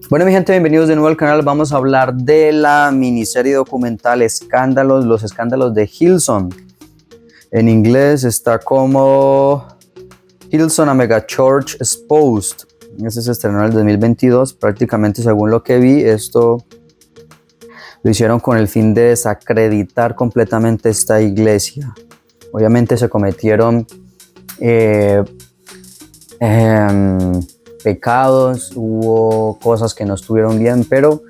Bueno, mi gente, bienvenidos de nuevo al canal. Vamos a hablar de la miniserie documental Escándalos, los escándalos de Hillsong. En inglés está como Hillsong, a Mega Church Exposed. Este se estrenó en el 2022. Prácticamente, según lo que vi, esto lo hicieron con el fin de desacreditar completamente esta iglesia. Obviamente se cometieron pecados, hubo cosas que no estuvieron bien, pero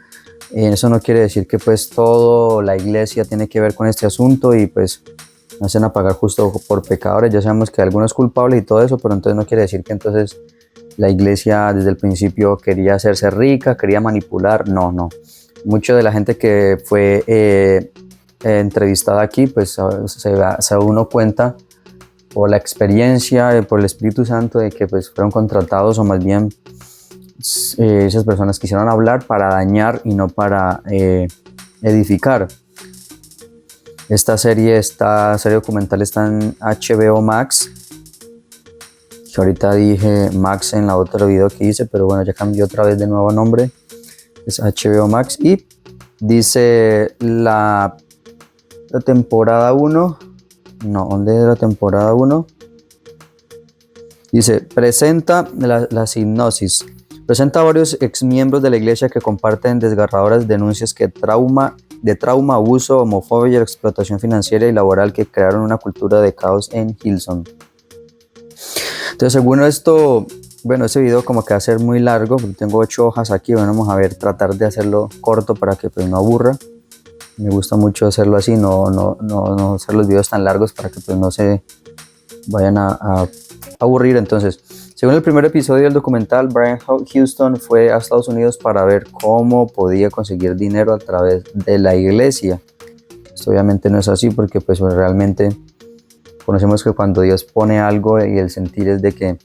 eso no quiere decir que pues toda la iglesia tiene que ver con este asunto y pues no hacen a pagar justo por pecadores. Ya sabemos que algunos culpables y todo eso, pero entonces no quiere decir que entonces la iglesia desde el principio quería hacerse rica, quería manipular. No. Mucha de la gente que fue entrevistada aquí, pues se da uno cuenta por la experiencia, por el Espíritu Santo, de que pues fueron contratados, o más bien esas personas quisieron hablar para dañar y no para edificar. Esta serie documental está en HBO Max, que ahorita dije Max en la otra video que hice, pero bueno, ya cambió otra vez de nuevo nombre, es HBO Max, y dice la temporada 1, ¿dónde es la temporada 1? Dice, presenta la sinopsis. Presenta a varios exmiembros de la iglesia que comparten desgarradoras denuncias de trauma, abuso, homofobia y explotación financiera y laboral que crearon una cultura de caos en Hillsong. Entonces, según esto, bueno, ese video como que va a ser muy largo, porque tengo 8 hojas aquí. Bueno, vamos a ver, tratar de hacerlo corto para que pues no aburra. Me gusta mucho hacerlo así, no hacer los videos tan largos para que pues no se vayan a aburrir. Entonces, según el primer episodio del documental, Brian Houston fue a Estados Unidos para ver cómo podía conseguir dinero a través de la iglesia. Esto obviamente no es así, porque pues realmente conocemos que cuando Dios pone algo y el sentir es de que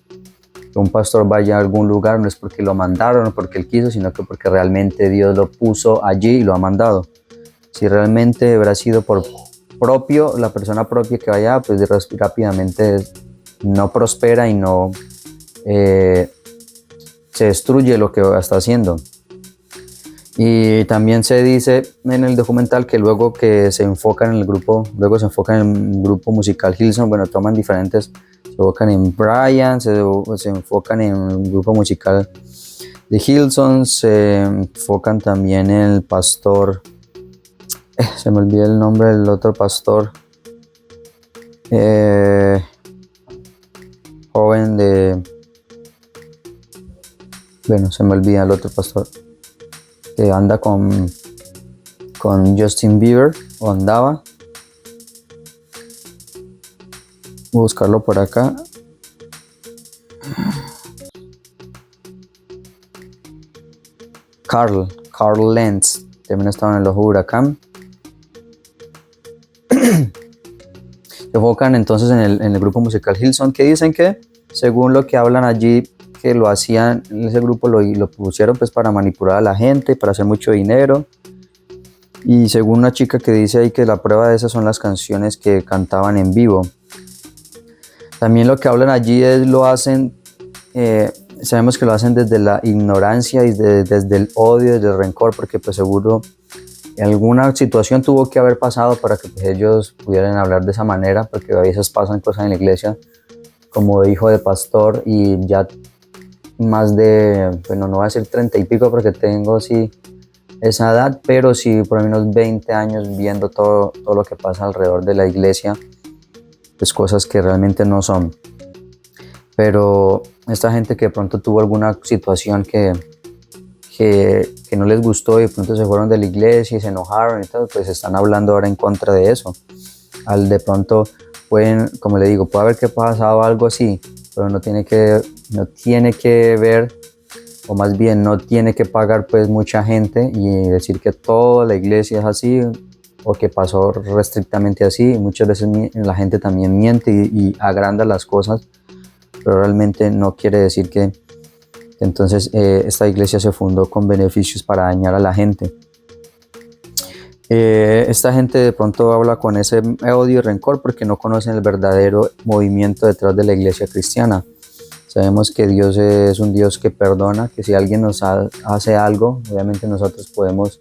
un pastor vaya a algún lugar, no es porque lo mandaron o porque él quiso, sino que porque realmente Dios lo puso allí y lo ha mandado. Si realmente hubiera sido por propio, la persona propia que vaya, pues rápidamente no prospera y no se destruye lo que está haciendo. Y también se dice en el documental que luego que se enfocan en el grupo, musical Hillsong, bueno, toman diferentes, se enfocan en Brian, se enfocan en el grupo musical de Hillsong, se enfocan también en el pastor, se me olvida el nombre del otro pastor, joven de, bueno, se me olvida el otro pastor que anda con Justin Bieber, o andaba. Voy a buscarlo por acá. Carl Lentz también estaba en el ojo huracán. Se enfocan entonces en el grupo musical Hillsong, que dicen que, según lo que hablan allí, que lo hacían, ese grupo lo pusieron pues para manipular a la gente, para hacer mucho dinero. Y según una chica que dice ahí que la prueba de esas son las canciones que cantaban en vivo. También lo que hablan allí es lo hacen, sabemos que lo hacen desde la ignorancia y desde el odio, desde el rencor, porque pues seguro alguna situación tuvo que haber pasado para que pues, ellos pudieran hablar de esa manera, porque a veces pasan cosas en la iglesia, como de hijo de pastor, y ya más de, bueno, no voy a decir 30 y pico porque tengo sí esa edad, pero sí por lo menos 20 años viendo todo lo que pasa alrededor de la iglesia, pues cosas que realmente no son. Pero esta gente que de pronto tuvo alguna situación que no les gustó y de pronto se fueron de la iglesia y se enojaron y todo, pues están hablando ahora en contra de eso. Al de pronto pueden, como le digo, puede haber que pasado algo así, pero no tiene que ver, o más bien no tiene que pagar pues mucha gente y decir que toda la iglesia es así o que pasó restrictamente así. Muchas veces la gente también miente y agranda las cosas, pero realmente no quiere decir que entonces esta iglesia se fundó con beneficios para dañar a la gente. Esta gente de pronto habla con ese odio y rencor porque no conocen el verdadero movimiento detrás de la iglesia cristiana. Sabemos que Dios es un Dios que perdona, que si alguien nos hace algo, obviamente nosotros podemos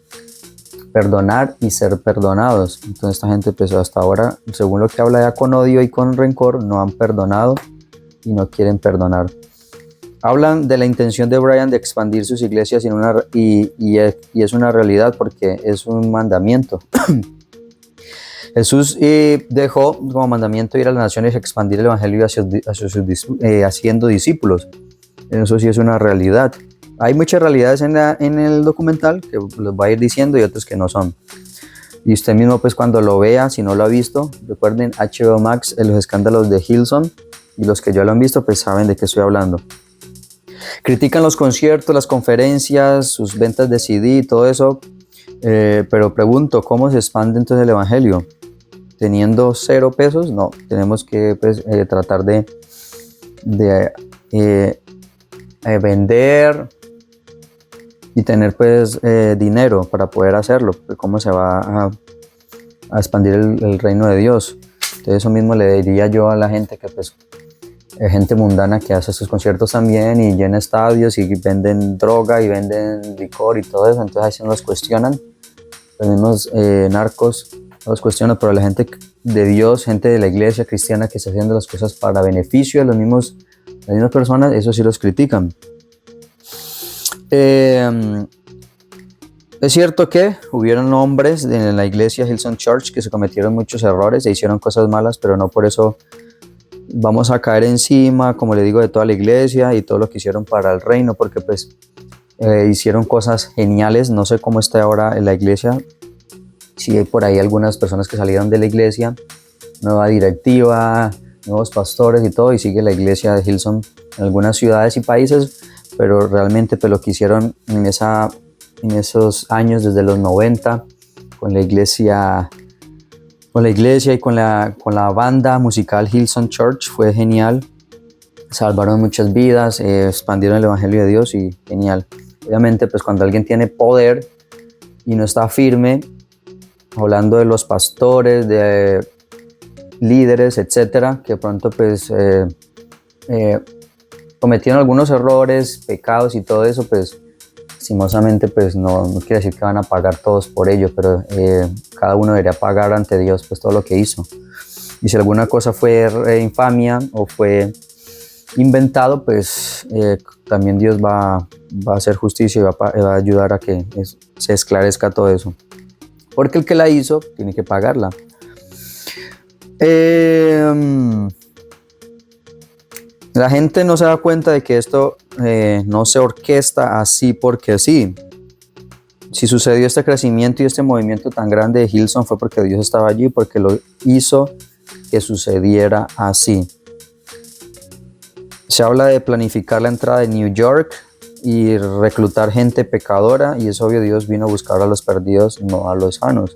perdonar y ser perdonados. Entonces esta gente pues hasta ahora, según lo que habla ya con odio y con rencor, no han perdonado y no quieren perdonar. Hablan de la intención de Brian de expandir sus iglesias y es una realidad porque es un mandamiento. Jesús dejó como mandamiento ir a las naciones y expandir el evangelio haciendo discípulos. Eso sí es una realidad. Hay muchas realidades en el documental que los va a ir diciendo y otras que no son. Y usted mismo pues cuando lo vea, si no lo ha visto, recuerden HBO Max, los escándalos de Hillsong, y los que ya lo han visto pues saben de qué estoy hablando. Critican los conciertos, las conferencias, sus ventas de CD y todo eso, pero pregunto, ¿cómo se expande entonces el evangelio? ¿Teniendo 0 pesos? No, tenemos que pues, tratar de vender y tener pues dinero para poder hacerlo. ¿Cómo se va a expandir el reino de Dios? Entonces eso mismo le diría yo a la gente que pues gente mundana que hace sus conciertos también y llena estadios y venden droga y venden licor y todo eso, entonces ahí se nos cuestionan. Los mismos narcos los cuestionan, pero la gente de Dios, gente de la iglesia cristiana que está haciendo las cosas para beneficio de las mismas personas, eso sí los critican. Es cierto que hubieron hombres en la iglesia Hillsong Church que se cometieron muchos errores e hicieron cosas malas, pero no por eso vamos a caer encima, como le digo, de toda la iglesia y todo lo que hicieron para el reino, porque pues hicieron cosas geniales. No sé cómo está ahora en la iglesia, si hay por ahí algunas personas que salieron de la iglesia, nueva directiva, nuevos pastores y todo, y sigue la iglesia de Hillsong en algunas ciudades y países, pero realmente pues lo que hicieron en esos años desde los 90 con la iglesia y con la banda musical Hillsong Church fue genial. Salvaron muchas vidas, expandieron el evangelio de Dios y genial. Obviamente pues cuando alguien tiene poder y no está firme, hablando de los pastores, de líderes, etcétera, que pronto pues cometieron algunos errores, pecados y todo eso, pues lastimosamente pues no quiere decir que van a pagar todos por ello, pero cada uno debería pagar ante Dios pues todo lo que hizo. Y si alguna cosa fue infamia o fue inventado, pues también Dios va a hacer justicia y va a ayudar a que se esclarezca todo eso. Porque el que la hizo tiene que pagarla. La gente no se da cuenta de que esto no se orquesta así porque sí. Si sucedió este crecimiento y este movimiento tan grande de Hillsong fue porque Dios estaba allí, porque lo hizo que sucediera así. Se habla de planificar la entrada de New York y reclutar gente pecadora, y es obvio, Dios vino a buscar a los perdidos, no a los sanos.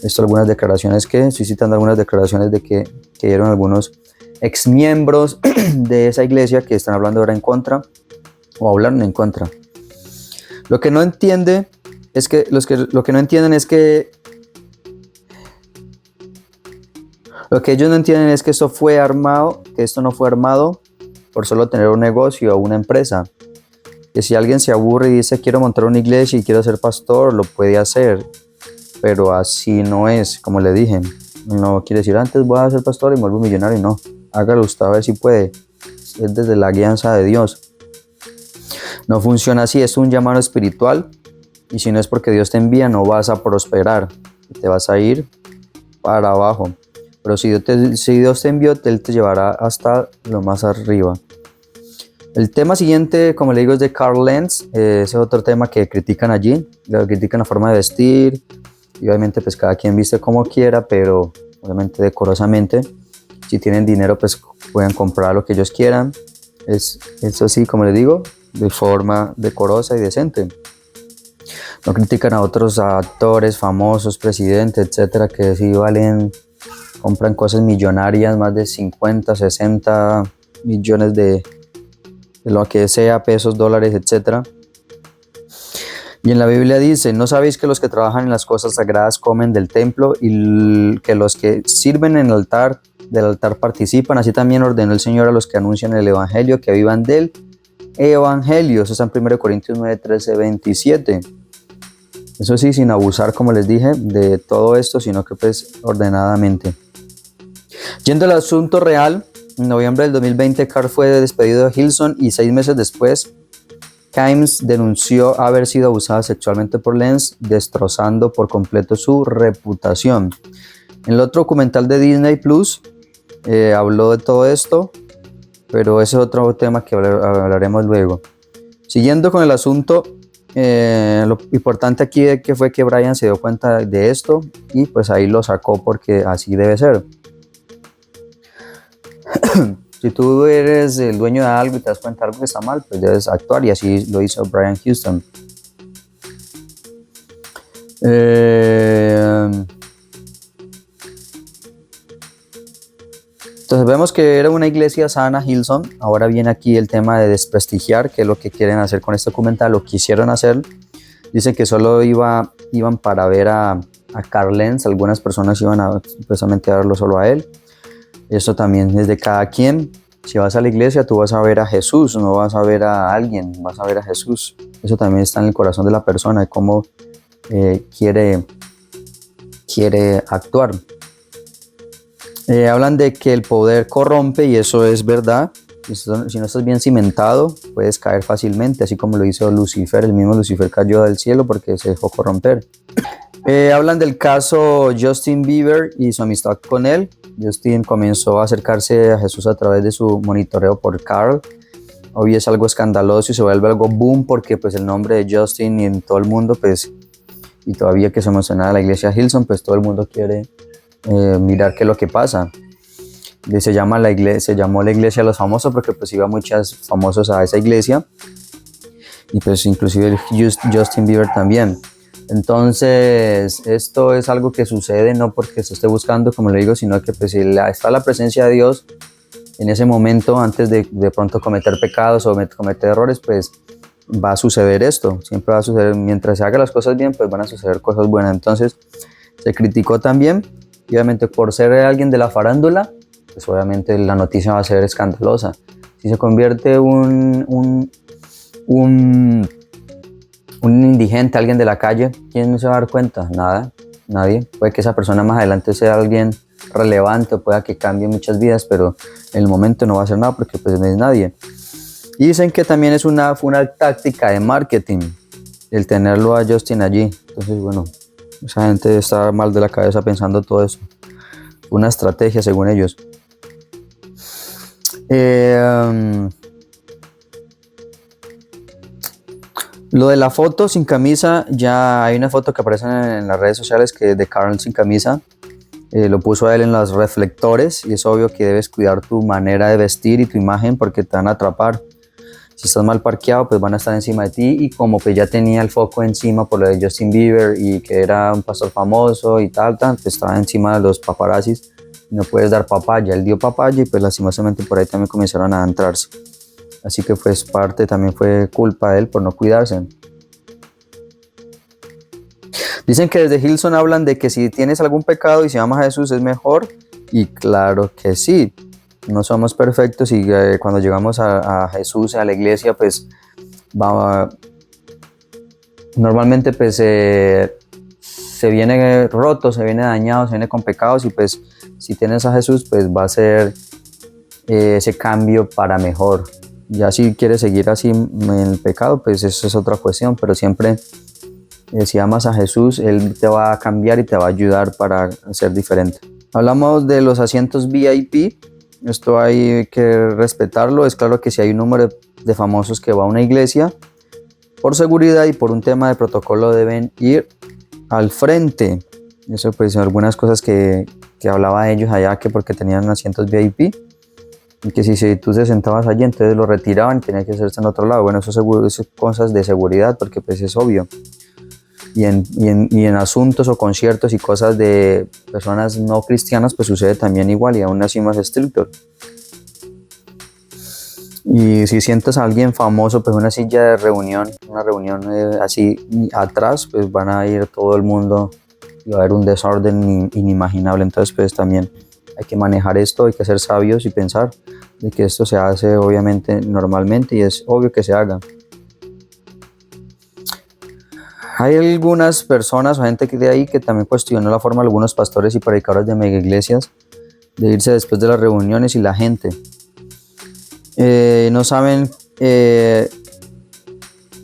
Esto algunas declaraciones estoy citando algunas declaraciones de que dieron algunos exmiembros de esa iglesia que están hablando ahora en contra o hablaron en contra. Lo que no entienden es que lo que ellos no entienden es que esto no fue armado por solo tener un negocio o una empresa. Que si alguien se aburre y dice quiero montar una iglesia y quiero ser pastor, lo puede hacer, pero así no es, como le dije. No quiere decir antes voy a ser pastor y me vuelvo millonario, no. Hágalo usted a ver si puede. Es desde la guianza de Dios. No funciona así, es un llamado espiritual, y si no es porque Dios te envía no vas a prosperar, te vas a ir para abajo. Pero si Dios te envió, Él te llevará hasta lo más arriba. El tema siguiente, como le digo, es de Carl Lentz. Ese es otro tema que critican allí. Critican la forma de vestir. Y obviamente pues cada quien viste como quiera, pero obviamente decorosamente. Si tienen dinero pues pueden comprar lo que ellos quieran. Eso sí, como les digo, de forma decorosa y decente. No critican a otros actores famosos, presidentes, etcétera, que sí compran cosas millonarias, más de 50, 60 millones de lo que sea, pesos, dólares, etcétera. Y en la Biblia dice, ¿no sabéis que los que trabajan en las cosas sagradas comen del templo y que los que sirven en el altar del altar participan. Así también ordenó el Señor a los que anuncian el Evangelio que vivan del Evangelio. Eso está en 1 Corintios 9, 13, 27. Eso sí, sin abusar, como les dije, de todo esto, sino que pues ordenadamente. Yendo al asunto real, en noviembre del 2020 Carl fue despedido de Hillsong y 6 meses después Kimes denunció haber sido abusada sexualmente por Lenz, destrozando por completo su reputación. En el otro documental de Disney Plus habló de todo esto, pero ese es otro tema que hablaremos luego. Siguiendo con el asunto, lo importante aquí que fue que Brian se dio cuenta de esto y pues ahí lo sacó porque así debe ser. Si tú eres el dueño de algo y te das cuenta de algo que está mal, pues debes actuar, y así lo hizo Brian Houston. Entonces vemos que era una iglesia sana, Hillsong. Ahora viene aquí el tema de desprestigiar, que es lo que quieren hacer con este documental, lo quisieron hacer. Dicen que solo iban para ver a Carl Lenz. Algunas personas iban precisamente a verlo solo a él. Esto también es de cada quien. Si vas a la iglesia, tú vas a ver a Jesús, no vas a ver a alguien, vas a ver a Jesús. Eso también está en el corazón de la persona, de cómo quiere actuar. Hablan de que el poder corrompe, y eso es verdad. Si no estás bien cimentado, puedes caer fácilmente, así como lo hizo Lucifer. El mismo Lucifer cayó del cielo porque se dejó corromper. Hablan del caso Justin Bieber y su amistad con él. Justin comenzó a acercarse a Jesús a través de su monitoreo por Carl. Hoy es algo escandaloso y se vuelve algo boom porque pues el nombre de Justin y en todo el mundo, pues, y todavía que se menciona la iglesia Hillsong, pues todo el mundo quiere mirar qué es lo que pasa. Y se llamó la iglesia de los famosos porque pues iba muchos famosos a esa iglesia, y pues inclusive Justin Bieber también. Entonces esto es algo que sucede no porque se esté buscando, como le digo, sino que pues si está la presencia de Dios en ese momento, antes de pronto cometer pecados o cometer errores, pues va a suceder esto. Siempre va a suceder, mientras se hagan las cosas bien, pues van a suceder cosas buenas. Entonces se criticó también, y obviamente por ser alguien de la farándula, pues obviamente la noticia va a ser escandalosa. Si se convierte un indigente, alguien de la calle, ¿quién no se va a dar cuenta? Nadie. Puede que esa persona más adelante sea alguien relevante, o pueda que cambie muchas vidas, pero en el momento no va a hacer nada porque pues no es nadie. Y dicen que también fue una táctica de marketing el tenerlo a Justin allí. Entonces, bueno, esa gente está mal de la cabeza pensando todo eso. Una estrategia según ellos. Lo de la foto sin camisa, ya hay una foto que aparece en las redes sociales que es de Carl sin camisa. Lo puso a él en los reflectores, y es obvio que debes cuidar tu manera de vestir y tu imagen porque te van a atrapar. Si estás mal parqueado, pues van a estar encima de ti, y como pues ya tenía el foco encima por lo de Justin Bieber y que era un pastor famoso y tal, pues estaba encima de los paparazzis. No puedes dar papaya. Él dio papaya y pues lastimosamente por ahí también comenzaron a entrarse. Así que pues también fue culpa de él por no cuidarse. Dicen que desde Hillsong hablan de que si tienes algún pecado y si amas a Jesús es mejor, y claro que sí. No somos perfectos, y cuando llegamos a Jesús, a la iglesia, pues normalmente pues se viene roto, se viene dañado, se viene con pecados, y pues si tienes a Jesús, pues va a ser ese cambio para mejor. Ya si quieres seguir así en el pecado, pues eso es otra cuestión, pero siempre si amas a Jesús, Él te va a cambiar y te va a ayudar para ser diferente. Hablamos de los asientos VIP. Esto hay que respetarlo. Es claro que si hay un número de famosos que va a una iglesia, por seguridad y por un tema de protocolo deben ir al frente. Eso pues son algunas cosas que hablaba ellos allá, que porque tenían asientos VIP, y que si tú te sentabas allí, entonces lo retiraban y tenía que hacerse en otro lado. Bueno, eso son cosas de seguridad porque pues es obvio. Y en asuntos o conciertos y cosas de personas no cristianas, pues sucede también igual, y aún así más estricto. Y si sientas a alguien famoso, pues una silla de reunión, una reunión así atrás, pues van a ir todo el mundo y va a haber un desorden inimaginable. Entonces pues también hay que manejar esto, hay que ser sabios y pensar de que esto se hace obviamente normalmente y es obvio que se haga. Hay algunas personas o gente que de ahí que también cuestionó la forma de algunos pastores y predicadores de mega iglesias de irse después de las reuniones y la gente. No saben,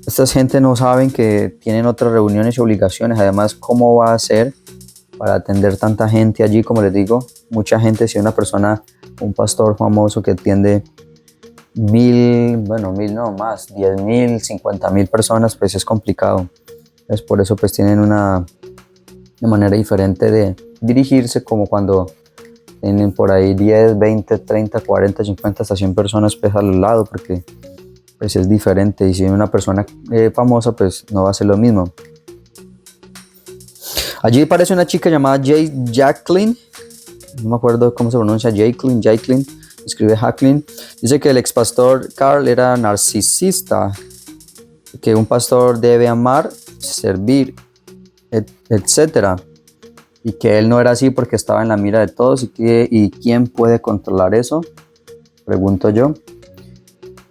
estas gente no saben que tienen otras reuniones y obligaciones. Además, ¿cómo va a ser para atender tanta gente allí? Como les digo, mucha gente, si una persona, un pastor famoso que atiende 1000 no más, 10,000, 50,000 personas, pues es complicado. Es por eso pues tienen una manera diferente de dirigirse, como cuando tienen por ahí 10, 20, 30, 40, 50, hasta 100 personas pues al lado, porque pues es diferente. Y si hay una persona famosa, pues no va a ser lo mismo. Allí aparece una chica llamada Jacqueline, no me acuerdo cómo se pronuncia, Jacqueline, escribe Jacqueline. Dice que el ex pastor Carl era narcisista, que un pastor debe amar, servir, etc. Y que él no era así porque estaba en la mira de todos. ¿Y quién puede controlar eso? Pregunto yo.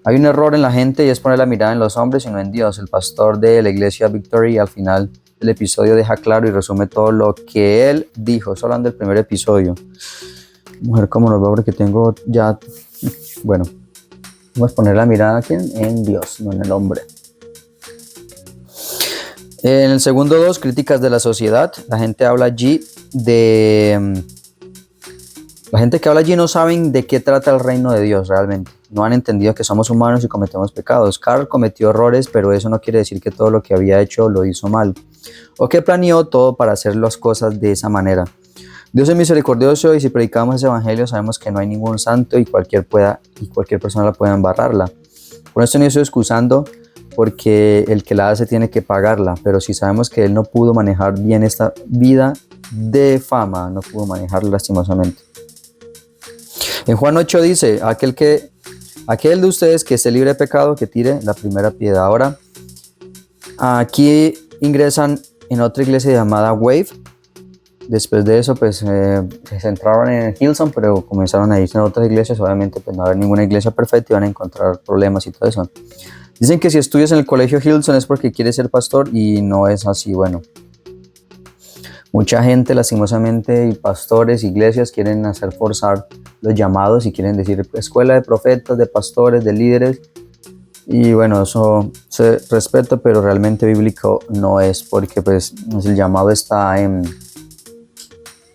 Hay un error en la gente y es poner la mirada en los hombres y no en Dios. El pastor de la iglesia Victory al final del episodio deja claro y resume todo lo que él dijo. Solo hablando del primer episodio. Mujer, ¿cómo nos va? Porque tengo ya... Bueno, vamos a poner la mirada aquí en Dios, no en el hombre. En el segundo 2, críticas de la sociedad. La gente habla allí de... La gente que habla allí no saben de qué trata el reino de Dios realmente. No han entendido que somos humanos y cometemos pecados. Carl cometió errores, pero eso no quiere decir que todo lo que había hecho lo hizo mal. O que planeó todo para hacer las cosas de esa manera. Dios es misericordioso y si predicamos ese evangelio sabemos que no hay ningún santo y cualquier persona la puede embarrarla. Por esto no estoy excusando, porque el que la hace tiene que pagarla, pero si sabemos que él no pudo manejar bien esta vida de fama, no pudo manejarla lastimosamente. En Juan 8 dice, aquel de ustedes que esté libre de pecado, que tire la primera piedra. Ahora, aquí ingresan en otra iglesia llamada Wave. Después de eso, pues se centraron en Hillsong, pero comenzaron a irse a otras iglesias. Obviamente, pues no va a haber ninguna iglesia perfecta y van a encontrar problemas y todo eso. Dicen que si estudias en el colegio Hillsong es porque quieres ser pastor y no es así. Bueno, mucha gente lastimosamente y pastores, iglesias quieren hacer forzar los llamados y quieren decir escuela de profetas, de pastores, de líderes. Y bueno, eso se respeta, pero realmente bíblico no es, porque pues el llamado está en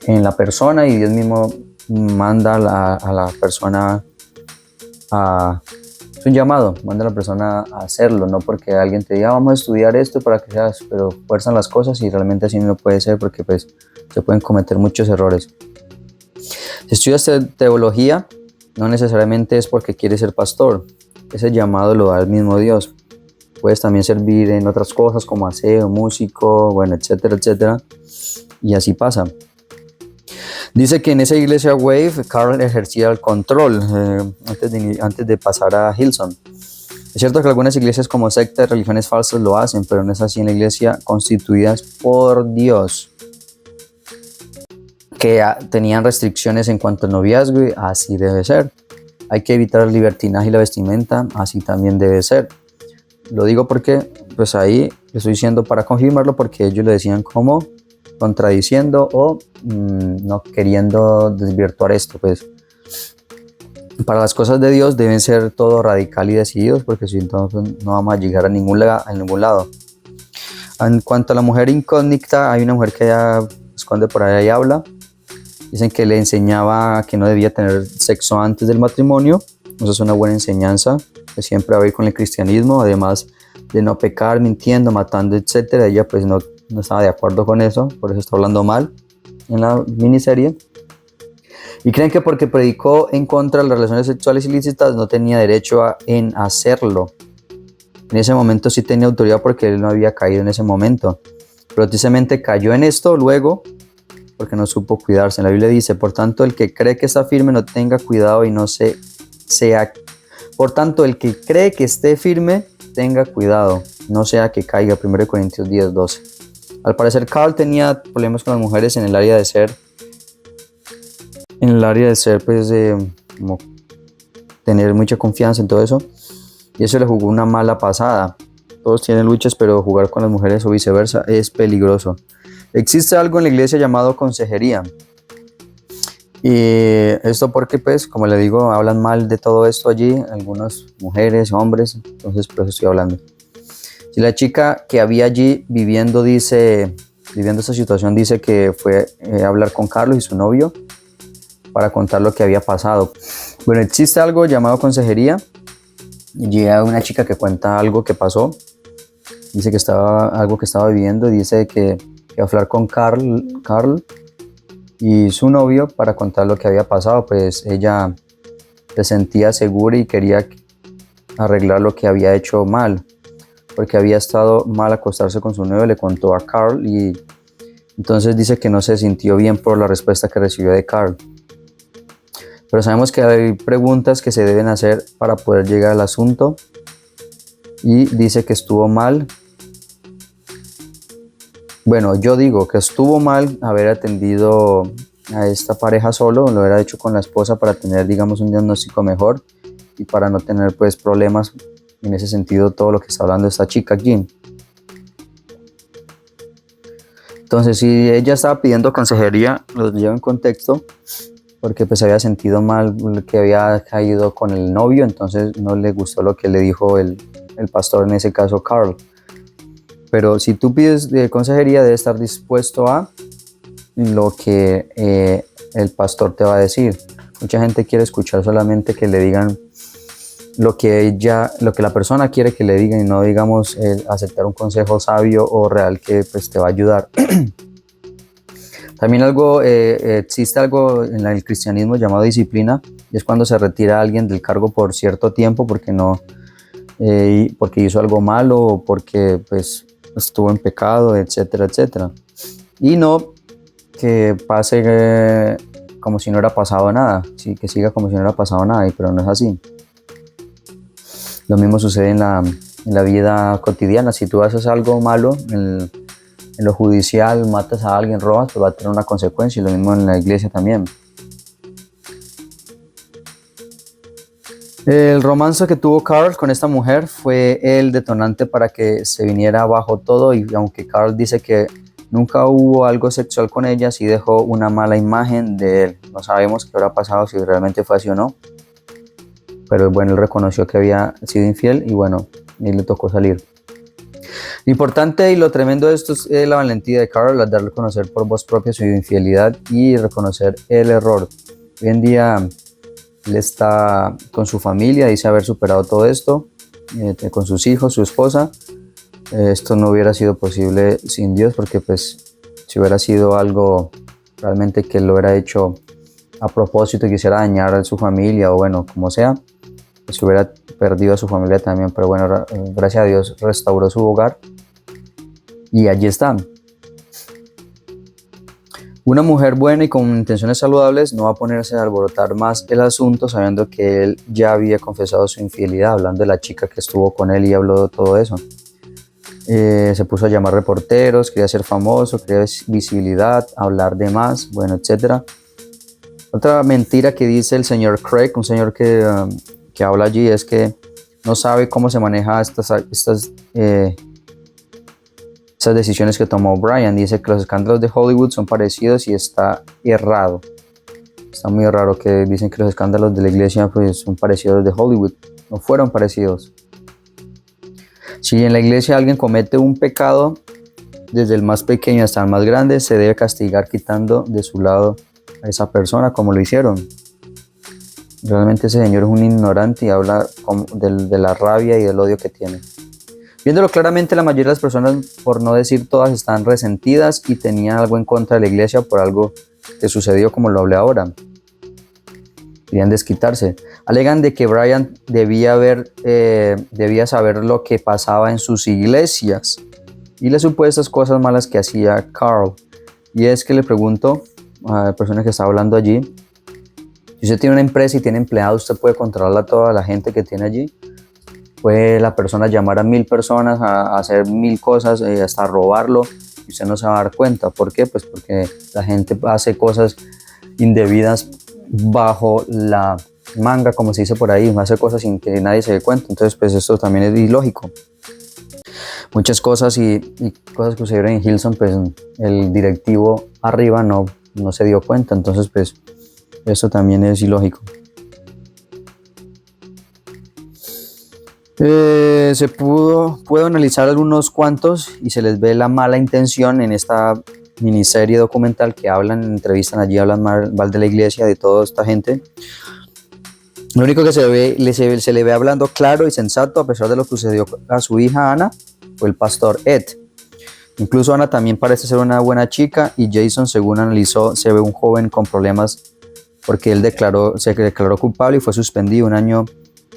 la persona y Dios mismo manda a la persona a... Es un llamado, manda a la persona a hacerlo, no porque alguien te diga vamos a estudiar esto para que seas, pero fuerzan las cosas y realmente así no puede ser, porque pues se pueden cometer muchos errores. Si estudias teología, no necesariamente es porque quieres ser pastor, ese llamado lo da el mismo Dios. Puedes también servir en otras cosas como aseo, músico, bueno, etcétera, etcétera, y así pasa. Dice que en esa iglesia Wave, Carl ejercía el control antes de pasar a Hillsong. Es cierto que algunas iglesias como sectas, religiones falsas lo hacen, pero no es así en la iglesia constituidas por Dios, que tenían restricciones en cuanto al noviazgo y así debe ser. Hay que evitar el libertinaje y la vestimenta, así también debe ser. Lo digo porque pues ahí lo estoy diciendo para confirmarlo, porque ellos lo decían como contradiciendo o no queriendo desvirtuar esto. Pues para las cosas de Dios deben ser todo radical y decididos, porque si entonces no vamos a llegar a ningún lado. En cuanto a la mujer incógnita, hay una mujer que ya esconde por ahí y habla. Dicen que le enseñaba que no debía tener sexo antes del matrimonio. Eso es una buena enseñanza que siempre va a ir con el cristianismo, además de no pecar, mintiendo, matando, etc. Ella pues no estaba de acuerdo con eso, por eso está hablando mal en la miniserie. Y creen que porque predicó en contra de las relaciones sexuales ilícitas no tenía derecho en hacerlo. En ese momento sí tenía autoridad, porque él no había caído en ese momento. Pero precisamente cayó en esto luego porque no supo cuidarse. En la Biblia dice, por tanto, el que cree que está firme no tenga cuidado y no sea... Por tanto, el que cree que esté firme, tenga cuidado, no sea que caiga. 1 Corintios 10:12. Al parecer, Carl tenía problemas con las mujeres en el área de ser, en área de ser, pues, como tener mucha confianza en todo eso. Y eso le jugó una mala pasada. Todos tienen luchas, pero jugar con las mujeres o viceversa es peligroso. Existe algo en la iglesia llamado consejería. Y esto porque, pues, como le digo, hablan mal de todo esto allí, algunas mujeres, hombres, entonces por eso estoy hablando. Si la chica que había allí viviendo esta situación, dice que fue a hablar con Carlos y su novio para contar lo que había pasado. Bueno, existe algo llamado consejería. Llega una chica que cuenta algo que pasó. Dice que algo que estaba viviendo. Dice que iba a hablar con Carl y su novio para contar lo que había pasado. Pues ella se sentía segura y quería arreglar lo que había hecho mal, porque había estado mal acostarse con su novio. Le contó a Carl y entonces dice que no se sintió bien por la respuesta que recibió de Carl. Pero sabemos que hay preguntas que se deben hacer para poder llegar al asunto. Y dice que estuvo mal. Bueno, yo digo que estuvo mal haber atendido a esta pareja solo. Lo hubiera hecho con la esposa para tener, digamos, un diagnóstico mejor y para no tener, pues, problemas en ese sentido, todo lo que está hablando esta chica aquí. Entonces, si ella estaba pidiendo consejería, lo llevo en contexto, porque pues había sentido mal que había caído con el novio, entonces no le gustó lo que le dijo el pastor, en ese caso Carl. Pero si tú pides consejería, debes estar dispuesto a lo que el pastor te va a decir. Mucha gente quiere escuchar solamente que le digan lo que la persona quiere que le digan, y no, digamos, aceptar un consejo sabio o real que pues te va a ayudar. También existe algo en el cristianismo llamado disciplina, y es cuando se retira a alguien del cargo por cierto tiempo porque hizo algo malo o porque pues estuvo en pecado, etcétera, etcétera. Y no que pase como si no hubiera pasado nada, sí, que siga como si no hubiera pasado nada, pero no es así. Lo mismo sucede en la vida cotidiana. Si tú haces algo malo en lo judicial, matas a alguien, robas, pues va a tener una consecuencia, y lo mismo en la iglesia también. El romance que tuvo Carl con esta mujer fue el detonante para que se viniera abajo todo, y aunque Carl dice que nunca hubo algo sexual con ella, sí dejó una mala imagen de él. No sabemos qué habrá pasado, si realmente fue así o no, pero bueno, él reconoció que había sido infiel y bueno, y le tocó salir. Lo importante y lo tremendo de esto es la valentía de Carl al darle a conocer por voz propia su infidelidad y reconocer el error. Hoy en día él está con su familia, dice haber superado todo esto, con sus hijos, su esposa. Esto no hubiera sido posible sin Dios, porque pues si hubiera sido algo realmente que lo hubiera hecho a propósito y quisiera dañar a su familia o bueno, como sea, pues hubiera perdido a su familia también. Pero bueno, gracias a Dios restauró su hogar y allí están. Una mujer buena y con intenciones saludables no va a ponerse a alborotar más el asunto, sabiendo que él ya había confesado su infidelidad, hablando de la chica que estuvo con él y habló de todo eso. Se puso a llamar reporteros, quería ser famoso, quería visibilidad, hablar de más, bueno, etc. Otra mentira que dice el señor Craig, un señor que habla allí, es que no sabe cómo se maneja estas decisiones que tomó Brian. Dice que los escándalos de Hollywood son parecidos y está errado. Está muy raro que dicen que los escándalos de la iglesia pues, son parecidos a los de Hollywood. No fueron parecidos. Si en la iglesia alguien comete un pecado, desde el más pequeño hasta el más grande, se debe castigar quitando de su lado a esa persona, como lo hicieron. Realmente ese señor es un ignorante y habla de la rabia y del odio que tiene. Viéndolo claramente, la mayoría de las personas, por no decir todas, están resentidas y tenían algo en contra de la iglesia por algo que sucedió, como lo hablé ahora. Querían desquitarse. Alegan de que Brian debía saber lo que pasaba en sus iglesias y las supuestas cosas malas que hacía Carl. Y es que le pregunto a la persona que está hablando allí, si usted tiene una empresa y tiene empleados, ¿usted puede controlar a toda la gente que tiene allí? ¿Puede la persona llamar a 1000 personas a hacer 1000 cosas, hasta robarlo, y usted no se va a dar cuenta? ¿Por qué? Pues porque la gente hace cosas indebidas bajo la manga, como se dice por ahí, hace cosas sin que nadie se dé cuenta. Entonces pues esto también es ilógico. Muchas cosas y cosas que sucedieron en Hillsong, pues el directivo arriba no se dio cuenta, entonces pues eso también es ilógico. Se puedo analizar algunos cuantos y se les ve la mala intención en esta miniserie documental que entrevistan allí, hablan mal de la iglesia, de toda esta gente. Lo único que se le ve hablando claro y sensato, a pesar de lo que sucedió a su hija Ana, fue el pastor Ed. Incluso Ana también parece ser una buena chica y Jason, según analizó, se ve un joven con problemas porque él se declaró culpable y fue suspendido un año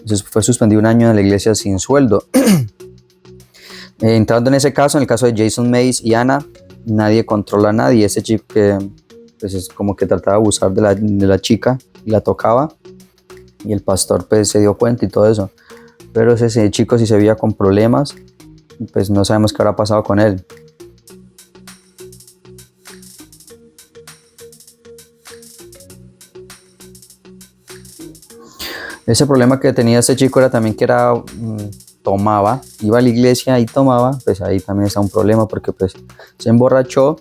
en la iglesia sin sueldo. Entrando en ese caso, en el caso de Jason Mays y Ana, nadie controla a nadie. Ese chico que pues, es como que trataba de abusar de la chica y la tocaba, y el pastor pues se dio cuenta y todo eso. Pero ese chico sí se veía con problemas, pues no sabemos qué habrá pasado con él. Ese problema que tenía ese chico era también que tomaba, iba a la iglesia y tomaba, pues ahí también está un problema porque pues se emborrachó,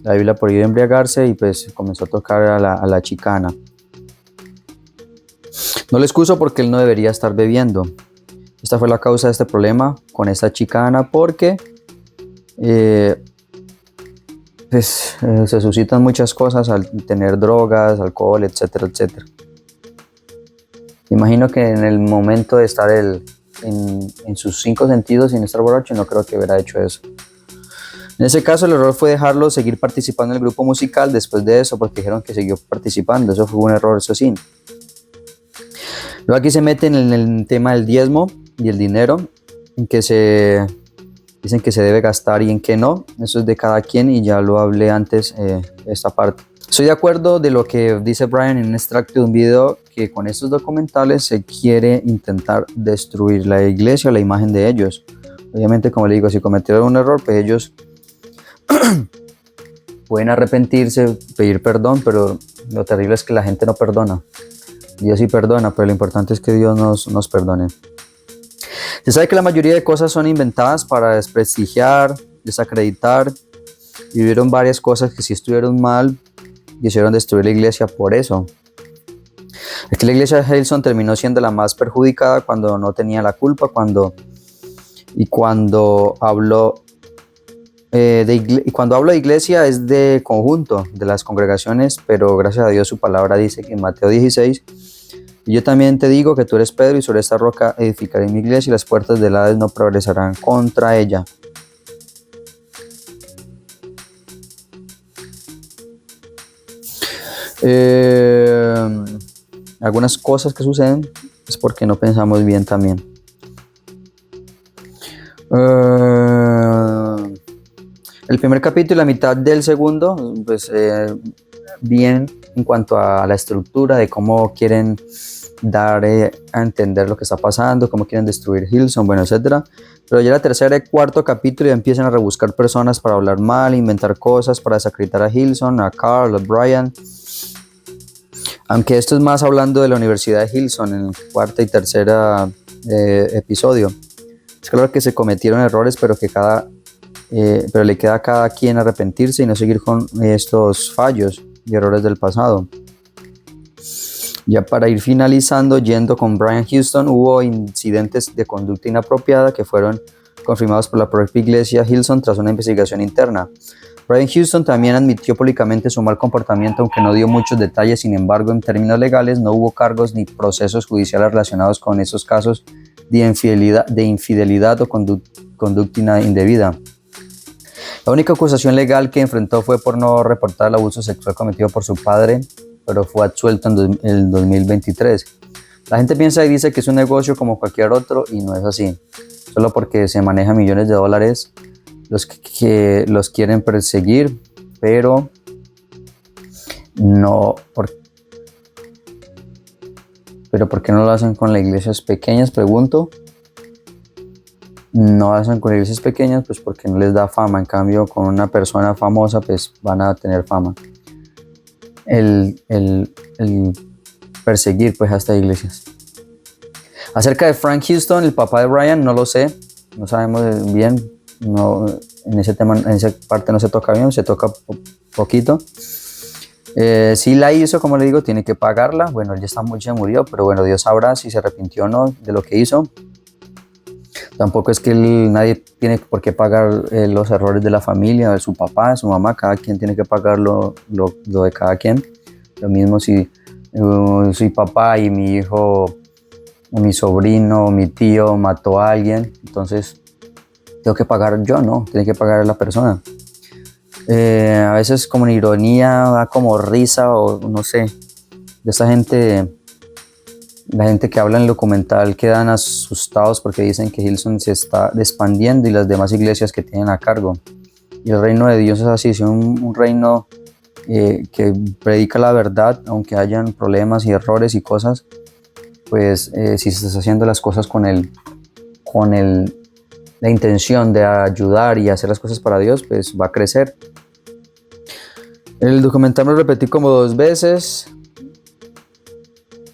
la Biblia prohíbe embriagarse y pues comenzó a tocar a la chicana. No le excuso porque él no debería estar bebiendo. Esta fue la causa de este problema con esta chicana porque se suscitan muchas cosas al tener drogas, alcohol, etcétera, etcétera. Imagino que en el momento de estar en sus 5 sentidos sin estar borracho, no creo que hubiera hecho eso. En ese caso, el error fue dejarlo seguir participando en el grupo musical después de eso, porque dijeron que siguió participando. Eso fue un error, eso sí. Luego aquí se meten en el tema del diezmo y el dinero, en que dicen que se debe gastar y en que no. Eso es de cada quien y ya lo hablé antes, esta parte. Estoy de acuerdo de lo que dice Brian en un extracto de un video, que con estos documentales se quiere intentar destruir la iglesia o la imagen de ellos. Obviamente, como le digo, si cometieron un error, pues ellos pueden arrepentirse, pedir perdón, pero lo terrible es que la gente no perdona. Dios sí perdona, pero lo importante es que Dios nos perdone. Se sabe que la mayoría de cosas son inventadas para desprestigiar, desacreditar, y hubieron varias cosas que sí estuvieron mal y hicieron destruir la iglesia por eso. Es que la iglesia de Hillsong terminó siendo la más perjudicada cuando no tenía la culpa, cuando hablo de iglesia es de conjunto, de las congregaciones, pero gracias a Dios su palabra dice que en Mateo 16, y yo también te digo que tú eres Pedro y sobre esta roca edificaré mi iglesia y las puertas del Hades no prevalecerán contra ella. Algunas cosas que suceden es porque no pensamos bien también. El primer capítulo y la mitad del segundo, pues bien en cuanto a la estructura de cómo quieren dar a entender lo que está pasando, cómo quieren destruir Hillsong, bueno, etcétera. Pero ya la tercera y cuarto capítulo ya empiezan a rebuscar personas para hablar mal, inventar cosas para desacreditar a Hillsong, a Carl, a Brian. Aunque esto es más hablando de la Universidad de Hillsong en el cuarto y tercera episodio. Es claro que se cometieron errores, pero le queda a cada quien arrepentirse y no seguir con estos fallos y errores del pasado. Ya para ir finalizando, yendo con Brian Houston, hubo incidentes de conducta inapropiada que fueron confirmados por la propia iglesia Hillsong tras una investigación interna. Brian Houston también admitió públicamente su mal comportamiento, aunque no dio muchos detalles. Sin embargo, en términos legales, no hubo cargos ni procesos judiciales relacionados con esos casos de infidelidad o conducta indebida. La única acusación legal que enfrentó fue por no reportar el abuso sexual cometido por su padre, pero fue absuelto en el 2023. La gente piensa y dice que es un negocio como cualquier otro y no es así. Solo porque se maneja millones de dólares los que los quieren perseguir, pero no. ¿Pero por qué no lo hacen con las iglesias pequeñas? Pregunto. No hacen con iglesias pequeñas, pues porque no les da fama. En cambio, con una persona famosa, pues van a tener fama. el perseguir pues a estas iglesias. Acerca de Frank Houston, el papá de Brian, no lo sé, no sabemos bien, no, en ese tema, en esa parte no se toca bien, se toca poquito. Si la hizo, como le digo, tiene que pagarla. Bueno, él ya murió, pero bueno, Dios sabrá si se arrepintió o no de lo que hizo. Tampoco es que nadie tiene por qué pagar los errores de la familia, de su papá, de su mamá. Cada quien tiene que pagar lo de cada quien. Lo mismo si soy papá y mi hijo, o mi sobrino, o mi tío mató a alguien, entonces tengo que pagar yo, ¿no? Tiene que pagar la persona. A veces como una ironía, da como risa o no sé, de esa gente, la gente que habla en el documental quedan asustados porque dicen que Hillsong se está expandiendo y las demás iglesias que tienen a cargo. Y el reino de Dios es así, es un reino que predica la verdad, aunque hayan problemas y errores y cosas, pues si se está haciendo las cosas con la intención de ayudar y hacer las cosas para Dios, pues va a crecer. El documental lo repetí como 2 veces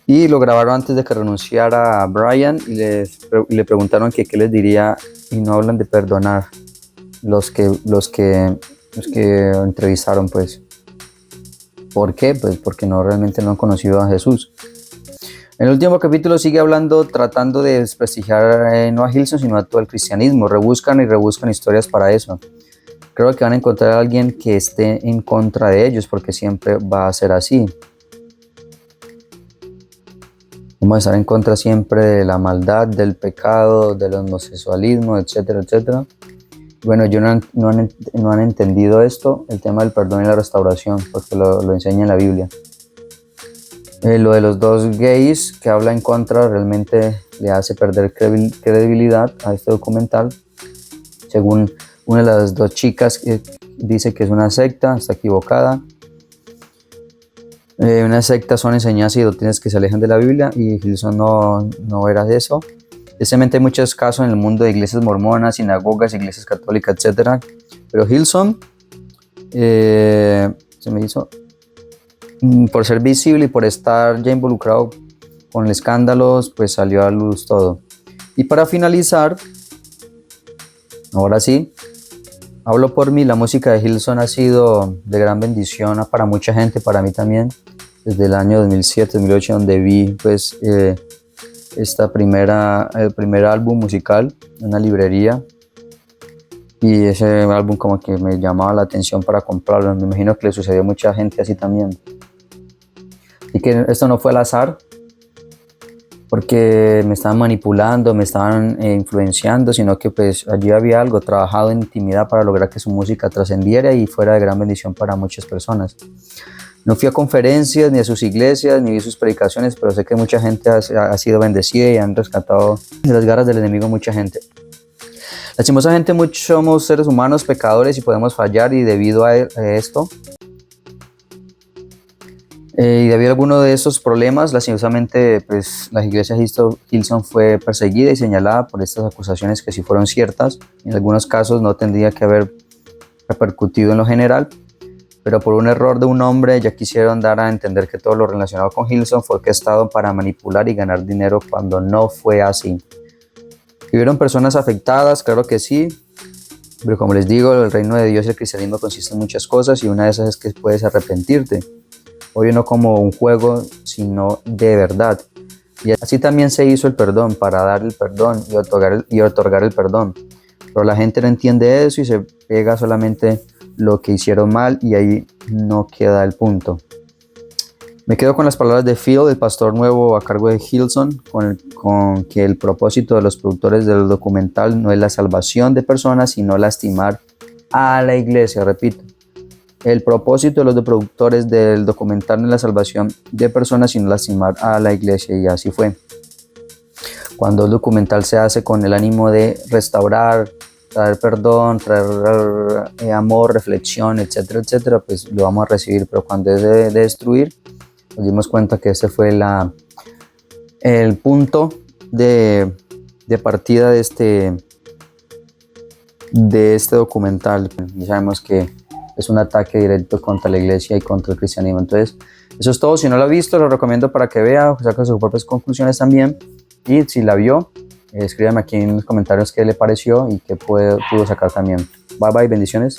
y lo grabaron antes de que renunciara a Brian y le preguntaron que qué les diría y no hablan de perdonar los que entrevistaron, pues. ¿Por qué? Pues porque realmente no han conocido a Jesús. En el último capítulo sigue hablando, tratando de desprestigiar no a Hillsong, sino a todo el cristianismo. Rebuscan y rebuscan historias para eso. Creo que van a encontrar a alguien que esté en contra de ellos, porque siempre va a ser así. Vamos a estar en contra siempre de la maldad, del pecado, del homosexualismo, etcétera, etcétera. Bueno, ellos no han entendido esto, el tema del perdón y la restauración, porque lo enseña en la Biblia. Lo de los 2 gays que habla en contra realmente le hace perder credibilidad a este documental. Según una de las 2 chicas que dice que es una secta, está equivocada. Una secta son enseñanzas y doctrinas que se alejan de la Biblia y Hillsong no era eso. Precisamente hay muchos casos en el mundo de iglesias mormonas, sinagogas, iglesias católicas, etc. Pero Hillsong se me hizo, por ser visible y por estar ya involucrado con escándalos, pues salió a luz todo. Y para finalizar, ahora sí, hablo por mí, la música de Hillsong ha sido de gran bendición para mucha gente, para mí también, desde el año 2007-2008, donde vi pues el primer álbum musical en una librería, y ese álbum como que me llamaba la atención para comprarlo. Me imagino que le sucedió a mucha gente así también. Y que esto no fue al azar, porque me estaban manipulando, me estaban influenciando, sino que pues allí había algo trabajado en intimidad para lograr que su música trascendiera y fuera de gran bendición para muchas personas. No fui a conferencias, ni a sus iglesias, ni vi sus predicaciones, pero sé que mucha gente ha sido bendecida y han rescatado de las garras del enemigo mucha gente. Lastimosamente muchos somos seres humanos, pecadores, y podemos fallar, y debido a esto, y debido a alguno de esos problemas, lastimosamente pues, la iglesia Hillsong fue perseguida y señalada por estas acusaciones que sí fueron ciertas. En algunos casos no tendría que haber repercutido en lo general, pero por un error de un hombre ya quisieron dar a entender que todo lo relacionado con Hillsong fue orquestado para manipular y ganar dinero, cuando no fue así. ¿Hubieron personas afectadas? Claro que sí, pero como les digo, el reino de Dios y el cristianismo consiste en muchas cosas, y una de esas es que puedes arrepentirte. Hoy no como un juego, sino de verdad. Y así también se hizo el perdón, para dar el perdón y otorgar el perdón. Pero la gente no entiende eso y se pega solamente lo que hicieron mal, y ahí no queda el punto. Me quedo con las palabras de Phil, el pastor nuevo a cargo de Hillsong, con que el propósito de los productores del documental no es la salvación de personas, sino lastimar a la iglesia. Repito, el propósito de los productores del documental no es la salvación de personas, sino lastimar a la iglesia, y así fue. Cuando el documental se hace con el ánimo de restaurar, traer perdón, traer amor, reflexión, etcétera, etcétera, pues lo vamos a recibir. Pero cuando es de destruir, nos dimos cuenta que ese fue el punto de partida de este documental. Y sabemos que es un ataque directo contra la iglesia y contra el cristianismo. Entonces, eso es todo. Si no lo ha visto, lo recomiendo para que vea, saque sus propias conclusiones también. Y si la vio, escríbame aquí en los comentarios qué le pareció y qué pudo sacar también. Bye bye, bendiciones.